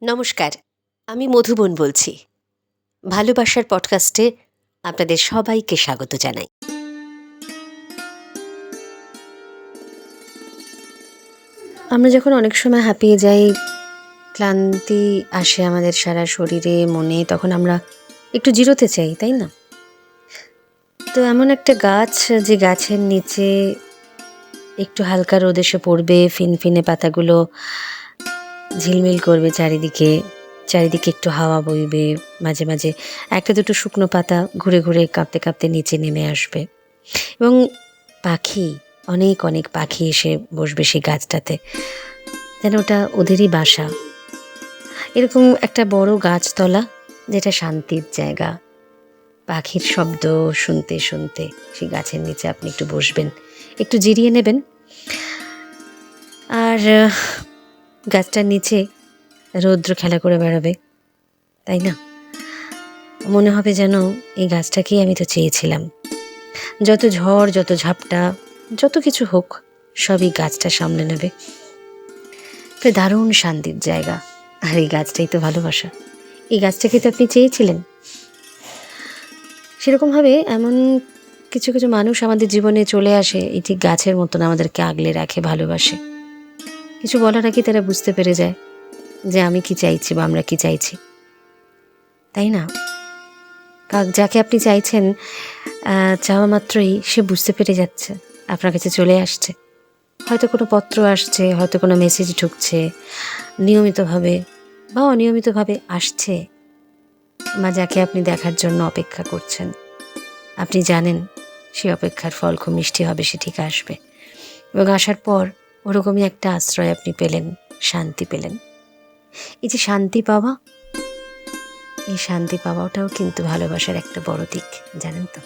নমস্কার, আমি মধুবন বলছি। ভালোবাসার পডকাস্টে আপনাদের সবাইকে স্বাগত জানাই। আমরা যখন অনেক সময় হাঁপিয়ে যাই, ক্লান্তি আসে আমাদের সারা শরীরে মনে, তখন আমরা একটু জিরোতে চাই, তাই না? তো এমন একটা গাছ, যে গাছের নিচে একটু হালকা রোদ এসে পড়বে, ফিনফিনে পাতাগুলো ঝিলমিল করবে চারিদিকে, চারিদিকে একটু হাওয়া বইবে, মাঝে মাঝে একটা দুটো শুকনো পাতা ঘুরে ঘুরে কাঁপতে কাঁপতে নিচে নেমে আসবে, এবং পাখি, অনেক অনেক পাখি এসে বসবে সেই গাছটাতে, যেন ওটা ওদেরই বাসা। এরকম একটা বড় গাছতলা, যেটা শান্তির জায়গা। পাখির শব্দ শুনতে শুনতে সেই গাছের নিচে আপনি একটু বসবেন, একটু জিরিয়ে নেবেন, আর গাছটার নিচে রৌদ্র খেলা করে বেড়াবে, তাই না? মনে হবে যেন এই গাছটাকেই আমি তো চেয়েছিলাম। যত ঝড়, যত ঝাপটা, যত কিছু হোক, সবই গাছটা সামলে নেবে। দারুণ শান্তির জায়গা, আর এই গাছটাই তো ভালোবাসা। এই গাছটাকে তো আপনি চেয়েছিলেন। সেরকমভাবে এমন কিছু কিছু মানুষ আমাদের জীবনে চলে আসে, এই ঠিক গাছের মতন আমাদেরকে আগলে রাখে, ভালোবাসে। কিছু বলার আগে তারা বুঝতে পেরে যায় যে আমি কি চাইছি বা আমরা কি চাইছি, তাই না? যাকে আপনি চাইছেন, চাওয়া মাত্রই সে বুঝতে পেরে যাচ্ছে, আপনার কাছে চলে আসছে। হয়তো কোনো পত্র আসছে, হয়তো কোনো মেসেজ ঢুকছে, নিয়মিতভাবে বা অনিয়মিতভাবে আসছে, বা যাকে আপনি দেখার জন্য অপেক্ষা করছেন, আপনি জানেন সেই অপেক্ষার ফল খুব মিষ্টি হবে, সে ঠিক আসবে। এবং আসার পর ওরকমই একটা আশ্রয় আপনি পেলেন, শান্তি পেলেন। এই যে শান্তি পাওয়া, এই শান্তি পাওয়াটাও কিন্তু ভালোবাসার একটা বড় দিক, জানেন তো?